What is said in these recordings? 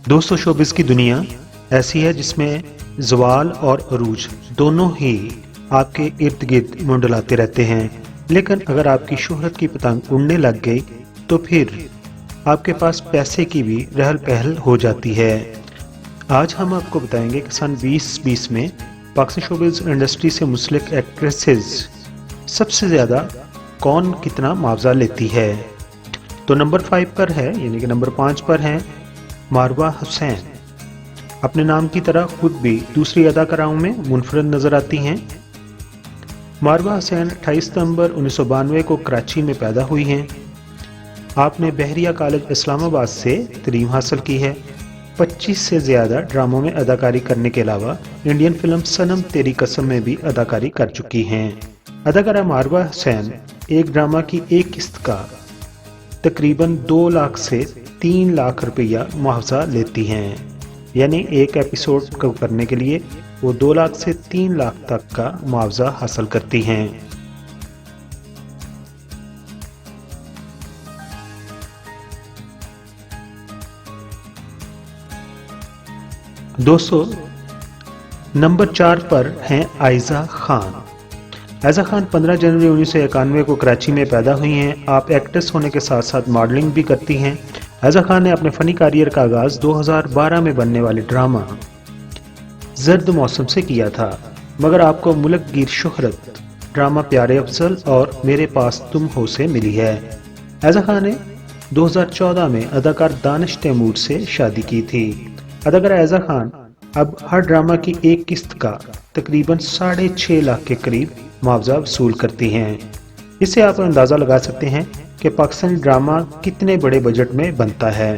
दोस्तों, शोबिस की दुनिया ऐसी है जिसमें ज़वाल और अरूज दोनों ही आपके इर्द गिर्द मंडलाते रहते हैं, लेकिन अगर आपकी शोहरत की पतंग उड़ने लग गई तो फिर आपके पास पैसे की भी रहल पहल हो जाती है। आज हम आपको बताएंगे कि सन 2020 में पाकिस्तान शोबिस इंडस्ट्री से मुंसलिक एक्ट्रेसेस सबसे ज़्यादा कौन कितना मुआवजा लेती है। तो नंबर 5 पर है, यानी कि नंबर 5 पर है मारवा हुसैन। अपने नाम की तरह खुद भी दूसरी अदाकाराओं में मुनफरद नजर आती हैं। मारवा हुसैन 28 सितंबर 1992 को कराची में पैदा हुई हैं। आपने बहरिया कॉलेज इस्लामाबाद से तलीम हासिल की है। 25 से ज़्यादा ड्रामों में अदाकारी करने के अलावा इंडियन फिल्म सनम तेरी कसम में भी अदाकारी कर चुकी हैं। अदाकारा मारवा हुसैन एक ड्रामा की एक किस्त का तकरीबन 2 लाख से 3 लाख रुपया मुआवजा लेती हैं, यानी एक एपिसोड को करने के लिए वो 2 लाख से 3 लाख तक का मुआवजा हासिल करती हैं। दोस्तों, नंबर 4 पर हैं आयजा खान। आयजा खान 15 जनवरी 1991 को कराची में पैदा हुई हैं। आप एक्ट्रेस होने के साथ साथ मॉडलिंग भी करती हैं। आयजा खान ने अपने फ़नी करियर का आगाज़ 2012 में बनने वाले ड्रामा जर्द मौसम से किया था, मगर आपको मुल्क गिर शोहरत ड्रामा प्यारे अफजल और मेरे पास तुम हो से मिली है। आयजा खान ने 2014 में अदाकार दानिश तैमूर से शादी की थी। अदाकार आयजा खान अब हर ड्रामा की एक किस्त का तकरीबन 6.5 लाख के करीब मुआवजा वसूल करती हैं। इससे आप अंदाज़ा लगा सकते हैं कि पाकिस्तानी ड्रामा कितने बड़े बजट में बनता है।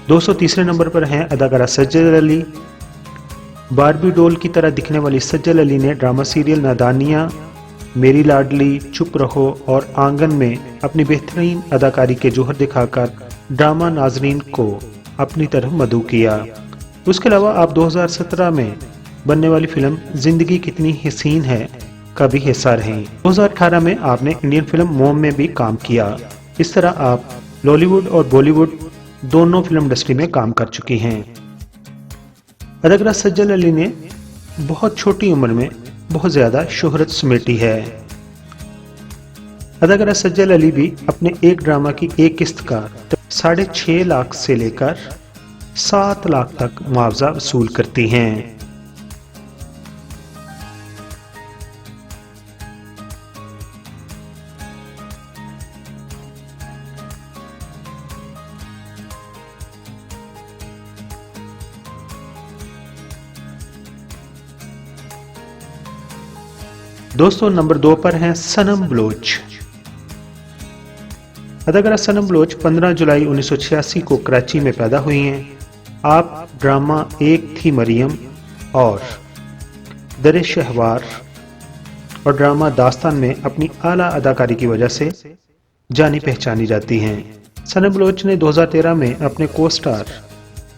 दोस्तों, तीसरे नंबर पर हैं अदाकारा सज्जल अली। बारबी डोल की तरह दिखने वाली सज्जल अली ने ड्रामा सीरियल नादानिया, मेरी लाडली, चुप रहो और आंगन में अपनी बेहतरीन अदाकारी के जोहर दिखाकर ड्रामा नाजरीन को अपनी तरफ मदऊ किया। उसके अलावा आप 2017 में बनने वाली फिल्म जिंदगी कितनी हसीन है का भी हिस्सा रहीं। 2018 में आपने इंडियन फिल्म मोम में भी काम किया। इस तरह आप लॉलीवुड और बॉलीवुड दोनों फिल्म इंडस्ट्री में काम कर चुकी हैं। अदाकारा सज्जल अली ने बहुत छोटी उम्र में बहुत ज़्यादा शोहरत समेटी है। अदाकारा सज्जल अली भी अपने एक ड्रामा की एक किस्त का 6.5 लाख से लेकर 7 लाख तक मुआवजा वसूल करती हैं। दोस्तों, नंबर 2 पर हैं सनम बलोच। अदाकारा सनम बलोच 15 जुलाई 1986 को कराची में पैदा हुई हैं। आप ड्रामा एक थी मरियम और दर शहवार और ड्रामा दास्तान में अपनी आला अदाकारी की वजह से जानी पहचानी जाती हैं। सनम बलोच ने 2013 में अपने को स्टार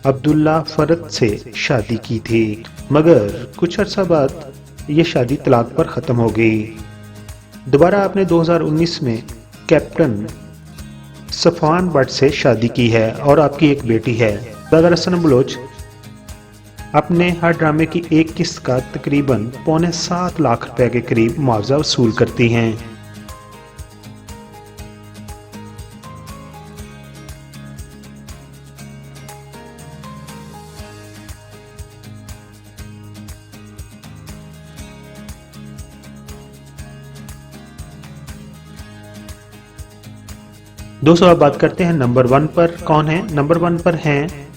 अब्दुल्ला फरद से शादी की थी, मगर कुछ अर्सा बाद ये शादी तलाक पर ख़त्म हो गई। दोबारा आपने 2019 में कैप्टन सफान भट्ट से शादी की है और आपकी एक बेटी है। अदाकारा सनम बलोच अपने हर ड्रामे की एक किस्त का तकरीबन 6.25 लाख रुपए के करीब मुआवजा वसूल करती हैं। दोस्तों, अब बात करते हैं नंबर 1 पर कौन है। नंबर 1 पर हैं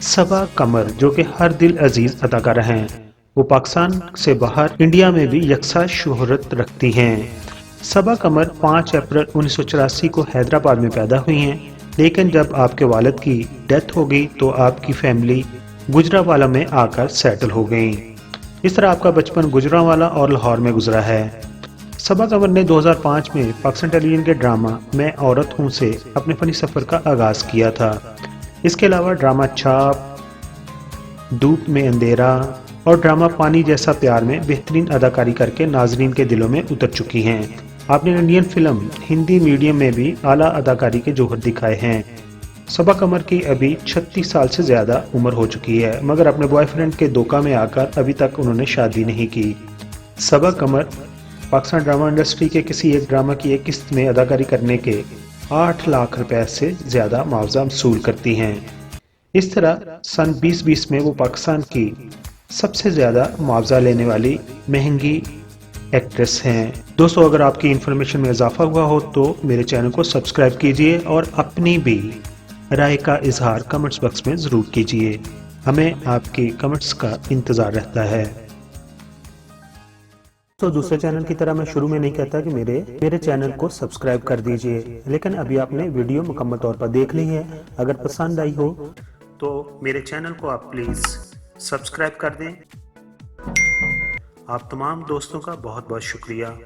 सबा कमर, जो कि हर दिल अजीज अदाकारा हैं। वो पाकिस्तान से बाहर इंडिया में भी यकसा शोहरत रखती हैं। सबा कमर 5 अप्रैल 1984 को हैदराबाद में पैदा हुई हैं, लेकिन जब आपके वालिद की डेथ हो गई तो आपकी फैमिली गुजरावाला में आकर सेटल हो गई। इस तरह आपका बचपन गुजरावाला और लाहौर में गुजरा है। सबा कमर ने 2005 में पाकिस्तान टेलीविजन के ड्रामा मैं औरत हूँ से अपने फनी सफर का आगाज किया था। इसके अलावा ड्रामा छाप, धूप में अंधेरा और ड्रामा पानी जैसा प्यार में बेहतरीन अदाकारी करके नाजरीन के दिलों में उतर चुकी हैं। आपने इंडियन फिल्म हिंदी मीडियम में भी आला अदाकारी के जौहर दिखाए हैं। सबा कमर की अभी 36 साल से ज्यादा उम्र हो चुकी है, मगर अपने बॉयफ्रेंड के धोखा में आकर अभी तक उन्होंने शादी नहीं की। सबा कमर पाकिस्तान ड्रामा इंडस्ट्री के किसी एक ड्रामा की एक किस्त में अदाकारी करने के 8 लाख रुपए से ज्यादा मुआवजा वसूल करती हैं। इस तरह सन 2020 में वो पाकिस्तान की सबसे ज्यादा मुआवजा लेने वाली महंगी एक्ट्रेस हैं। दोस्तों, अगर आपकी इन्फॉर्मेशन में इजाफा हुआ हो तो मेरे चैनल को सब्सक्राइब कीजिए और अपनी भी राय का इजहार कमेंट्स बॉक्स में जरूर कीजिए। हमें आपके कमेंट्स का इंतजार रहता है। तो दूसरे चैनल की तरह मैं शुरू में नहीं कहता कि मेरे चैनल को सब्सक्राइब कर दीजिए, लेकिन अभी आपने वीडियो मुकम्मल तौर पर देख ली है। अगर पसंद आई हो तो मेरे चैनल को आप प्लीज़ सब्सक्राइब कर दें। आप तमाम दोस्तों का बहुत बहुत शुक्रिया।